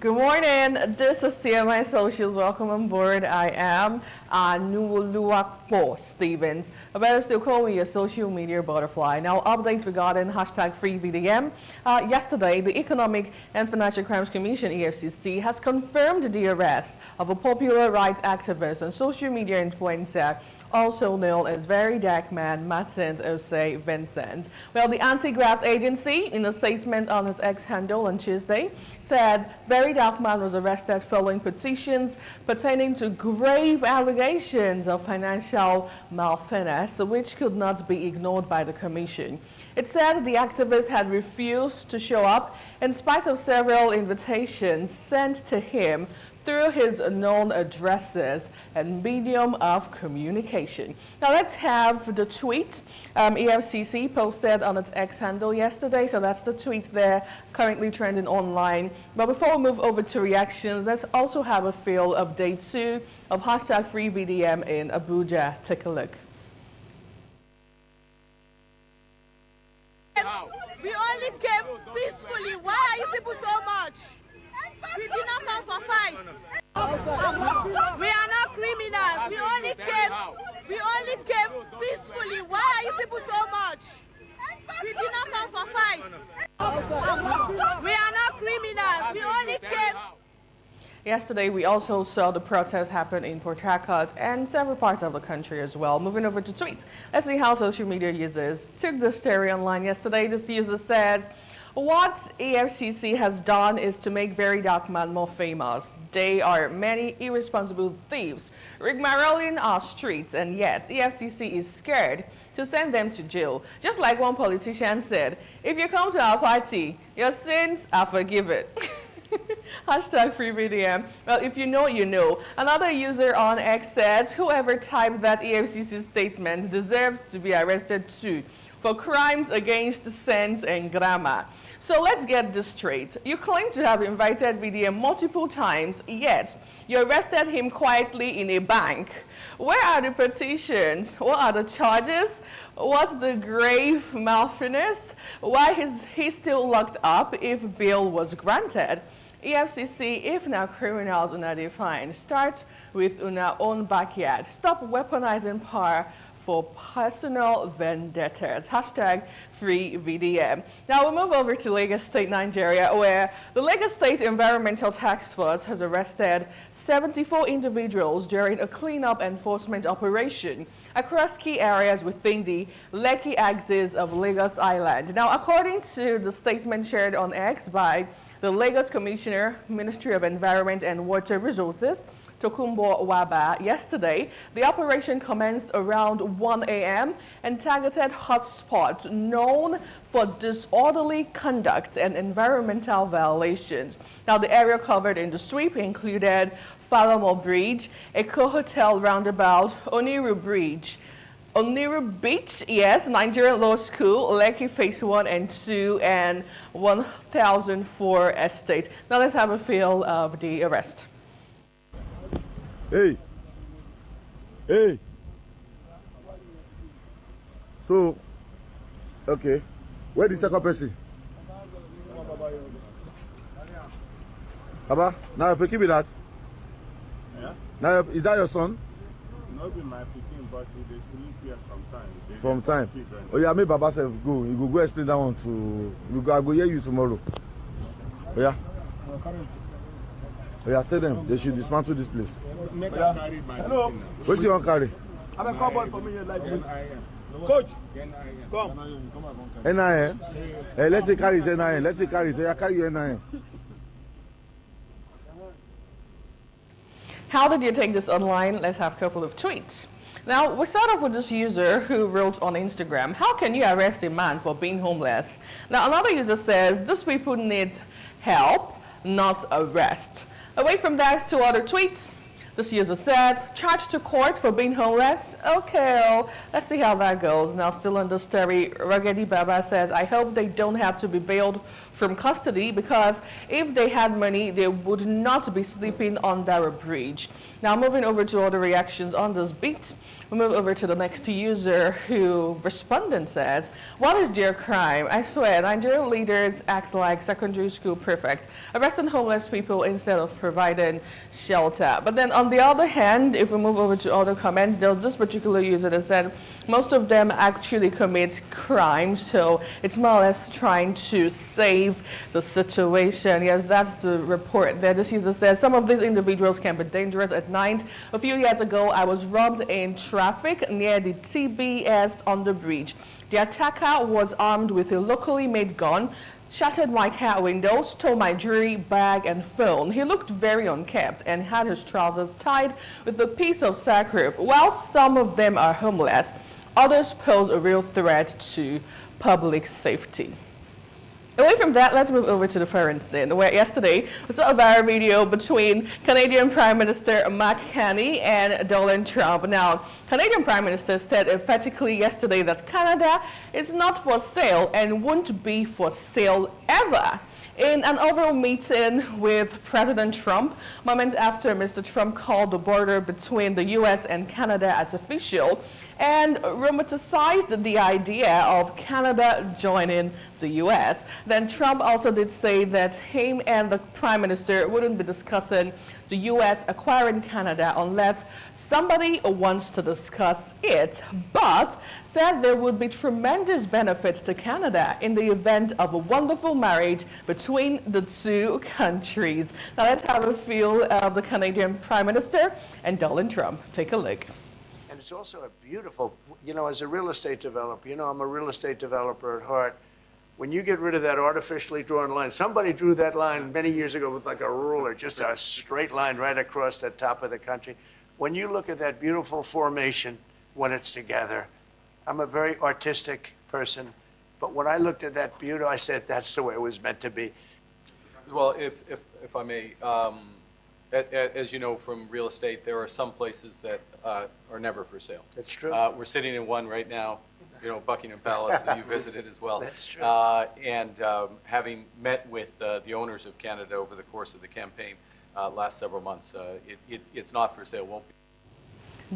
Good morning. This is TMI Socials. Welcome on board. I am Oniru Stevens. Better still call me a social media butterfly. Now, updates regarding hashtag #FreeVDM. Yesterday, the Economic and Financial Crimes Commission, EFCC, has confirmed the arrest of a popular rights activist and social media influencer, also known as VeryDarkMan, Otse Vincent. Well, the anti-graft agency, in a statement on its X handle on Tuesday, said VeryDarkMan was arrested following petitions pertaining to grave allegations of financial malfeasance, which could not be ignored by the commission. It said the activist had refused to show up in spite of several invitations sent to him through his known addresses and medium of communication. Now let's have the tweet EFCC posted on its X handle yesterday. So that's the tweet there, currently trending online. But before we move over to reactions, let's also have a feel of day 2 of hashtag #FreeVDM in Abuja. Take a look. We only came peacefully. Why are you people so much? We did not come for fights. We are not criminals. We only came peacefully. Why are you people so much? We did not come for fights. We are not criminals. We only came. Yesterday, we also saw the protest happen in Port Harcourt and several parts of the country as well. Moving over to tweets. Let's see how social media users took the story online yesterday. This user says, "What EFCC has done is to make VeryDarkMan more famous. They are many irresponsible thieves rigmaroling our streets, and yet EFCC is scared to send them to jail. Just like one politician said, if you come to our party, your sins are forgiven." Hashtag #FreeVDM. Well, if you know, you know. Another user on X says, "Whoever typed that EFCC statement deserves to be arrested too for crimes against sense and grammar." So let's get this straight. You claim to have invited VDM multiple times, yet you arrested him quietly in a bank. Where are the petitions? What are the charges? What's the grave malfeasance? Why is he still locked up if bail was granted? EFCC, if now criminals are defined, start with our own backyard. Stop weaponizing power for personal vendettas. Hashtag #FreeVDM. Now we'll move over to Lagos State, Nigeria, where the Lagos State Environmental Taskforce has arrested 74 individuals during a cleanup enforcement operation across key areas within the Lekki axis of Lagos Island. Now, according to the statement shared on X by the Lagos Commissioner, Ministry of Environment and Water Resources, Tokunbo Wahab, yesterday, the operation commenced around 1 a.m. and targeted hotspots known for disorderly conduct and environmental violations. Now, the area covered in the sweep included Falomo Bridge, Eko Hotel Roundabout, Oniru Beach, yes, Nigerian Law School, Lekki Phase 1 and 2, and 1004 Estate. Now let's have a feel of the arrest. Hey. So, okay. Where the second person? Baba, now you give me that. Yeah? Now, is that your son? Not be my picking, but they sleep here sometimes. From time. Oh yeah, make Baba self go. You go explain that one to. I go hear you tomorrow. Oh yeah. Oh yeah, tell them they should dismantle this place. Make I carry my Hello. What do you want to carry? I'm a cowboy for me like this. Coach, Come. NIN. Hey, let's take carry his NIN. Let's take carry. So yeah, carry your NIN. How did you take this online? Let's have a couple of tweets. Now, we start off with this user who wrote on Instagram, "How can you arrest a man for being homeless?" Now, another user says, "These people need help, not arrest." Away from that, 2 other tweets. This user says, "Charged to court for being homeless?" Okay, well, let's see how that goes. Now, still on the story, Ragedi Baba says, "I hope they don't have to be bailed from custody, because if they had money, they would not be sleeping under a bridge." Now, moving over to other reactions on this beat. We move over to the next user who respondent says, what is their crime? I swear, Nigerian leaders act like secondary school prefects, arresting homeless people instead of providing shelter. But then on the other hand, if we move over to other comments, there was this particular user that said, most of them actually commit crimes, so it's more or less trying to save the situation. Yes, that's the report there. This user says, some of these individuals can be dangerous at night. A few years ago, I was robbed in traffic near the TBS on the bridge. The attacker was armed with a locally made gun, shattered my car window, stole my jewelry, bag, and phone. He looked very unkempt and had his trousers tied with a piece of sack rope. While some of them are homeless, others pose a real threat to public safety. Away from that, let's move over to the foreign scene, where yesterday we saw a viral video between Canadian Prime Minister Mark Carney and Donald Trump. Now, Canadian Prime Minister said emphatically yesterday that Canada is not for sale and won't be for sale ever. In an overall meeting with President Trump, moments after Mr. Trump called the border between the U.S. and Canada artificial and romanticized the idea of Canada joining the U.S. Then Trump also did say that him and the Prime Minister wouldn't be discussing the U.S. acquiring Canada unless somebody wants to discuss it, but said there would be tremendous benefits to Canada in the event of a wonderful marriage between the two countries. Now let's have a feel of the Canadian Prime Minister and Donald Trump. Take a look. And it's also a beautiful, as a real estate developer, I'm a real estate developer at heart. When you get rid of that artificially drawn line, somebody drew that line many years ago with like a ruler, just a straight line right across the top of the country. When you look at that beautiful formation when it's together, I'm a very artistic person, but when I looked at that beauty, I said, that's the way it was meant to be. Well, if I may, as you know from real estate, there are some places that are never for sale. That's true. We're sitting in one right now, Buckingham Palace that you visited as well. That's true. And having met with the owners of Canada over the course of the campaign last several months, it's not for sale, won't be.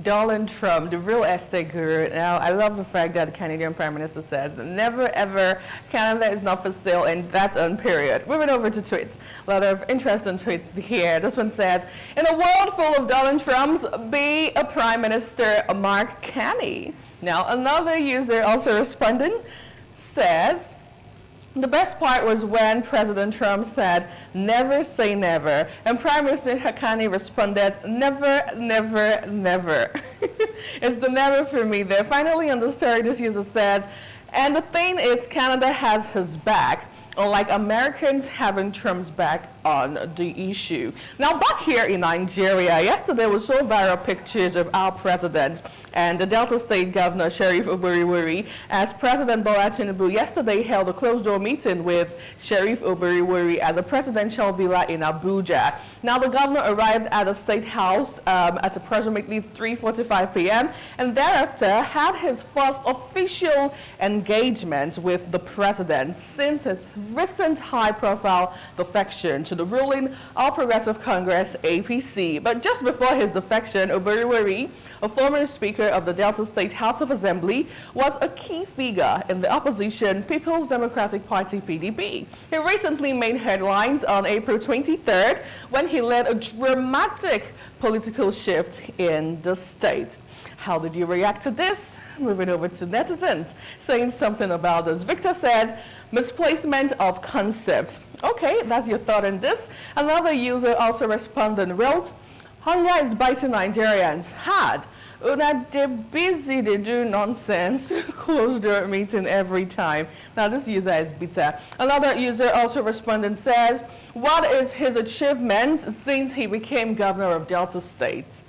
Donald Trump, the real estate guru. Now, I love the fact that the Canadian Prime Minister said, never ever, Canada is not for sale, and that's on period. Moving over to tweets. A lot of interesting tweets here. This one says, in a world full of Donald Trumps, be a Prime Minister, Mark Carney. Now, another user also responding says, the best part was when President Trump said, never say never. And Prime Minister Carney responded, never, never, never. It's the never for me there. Finally, on the story, this user says, and the thing is, Canada has his back, unlike Americans having Trump's back on the issue. Now, back here in Nigeria, yesterday we saw viral pictures of our president and the Delta State Governor, Sheriff Oberiwori, as President Bola Tinubu yesterday held a closed-door meeting with Sheriff Oberiwori at the presidential villa in Abuja. Now, the governor arrived at the State House at approximately 3:45 p.m. and thereafter had his first official engagement with the president since his recent high-profile defection to the ruling All Progressive Congress, APC. But just before his defection, Oberiwori, a former Speaker of the Delta State House of Assembly, was a key figure in the opposition People's Democratic Party, PDP. He recently made headlines on April 23rd when he led a dramatic political shift in the state. How did you react to this? Moving over to netizens saying something about this. Victor says, misplacement of concept. Okay, that's your thought on this. Another user also responded and wrote, hunger is biting Nigerians hard. Una they busy, they do nonsense. Closed door meeting every time. Now this user is bitter. Another user also responded and says, what is his achievement since he became governor of Delta State?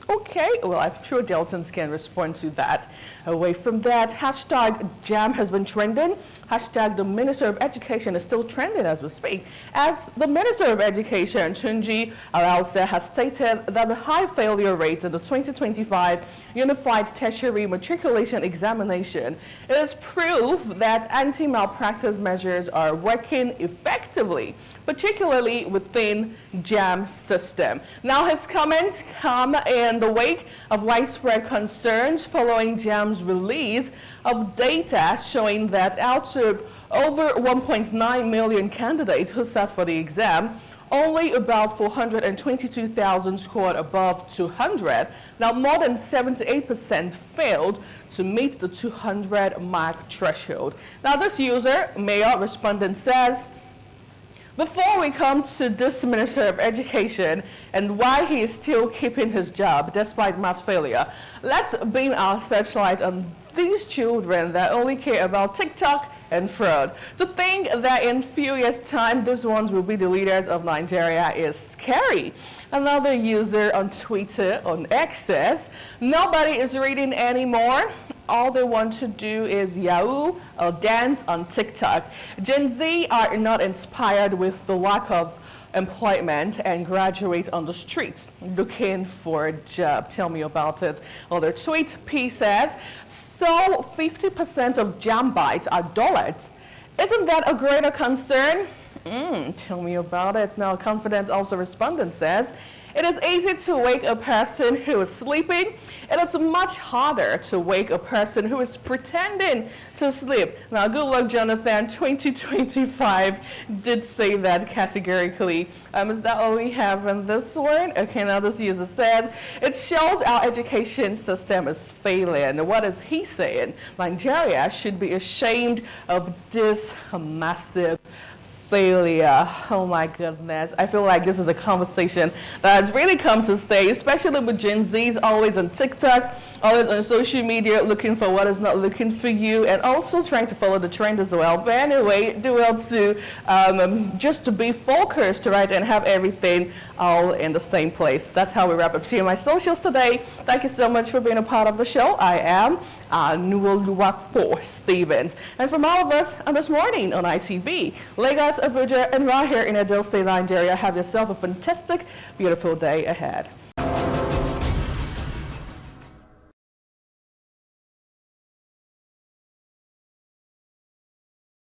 Okay, well, I'm sure Deltans can respond to that. Away from that, hashtag JAMB has been trending. Hashtag the Minister of Education is still trending as we speak, as the Minister of Education, Tunji Alause, has stated that the high failure rates in the 2025 Unified Tertiary Matriculation Examination is proof that anti-malpractice measures are working effectively, particularly within JAMB system. Now, his comments come in the wake of widespread concerns following JAMB's release of data showing that out of over 1.9 million candidates who sat for the exam, only about 422,000 scored above 200. Now, more than 78% failed to meet the 200 mark threshold. Now, this user, Mayor Respondent, says, before we come to this Minister of Education and why he is still keeping his job despite mass failure, let's beam our searchlight on these children that only care about TikTok and fraud. To think that in few years' time, these ones will be the leaders of Nigeria is scary. Another user on Twitter, on X, says, nobody is reading anymore. All they want to do is Yahoo or dance on TikTok. Gen Z are not inspired with the lack of employment and graduate on the streets looking for a job. Tell me about it. Other tweet, P says, so 50% of JAMBites are dullets. Isn't that a greater concern? Tell me about it. Now, Confidence also respondent says, it is easy to wake a person who is sleeping, and it's much harder to wake a person who is pretending to sleep. Now, good luck, Jonathan. 2025 did say that categorically. Is that all we have in this one? Okay, now this user says, it shows our education system is failing. What is he saying? Nigeria should be ashamed of this massive failure. Oh my goodness. I feel like this is a conversation that has really come to stay, especially with Gen Zs always on TikTok, always on social media, looking for what is not looking for you, and also trying to follow the trend as well. But anyway, do well to just to be focused, right, and have everything all in the same place. That's how we wrap up TMI Socials today. Thank you so much for being a part of the show. I am Nuoluwapo Stevens. And from all of us on this morning on ITV, Lagos, Abuja, and right here in Lagos State, Nigeria, have yourself a fantastic, beautiful day ahead.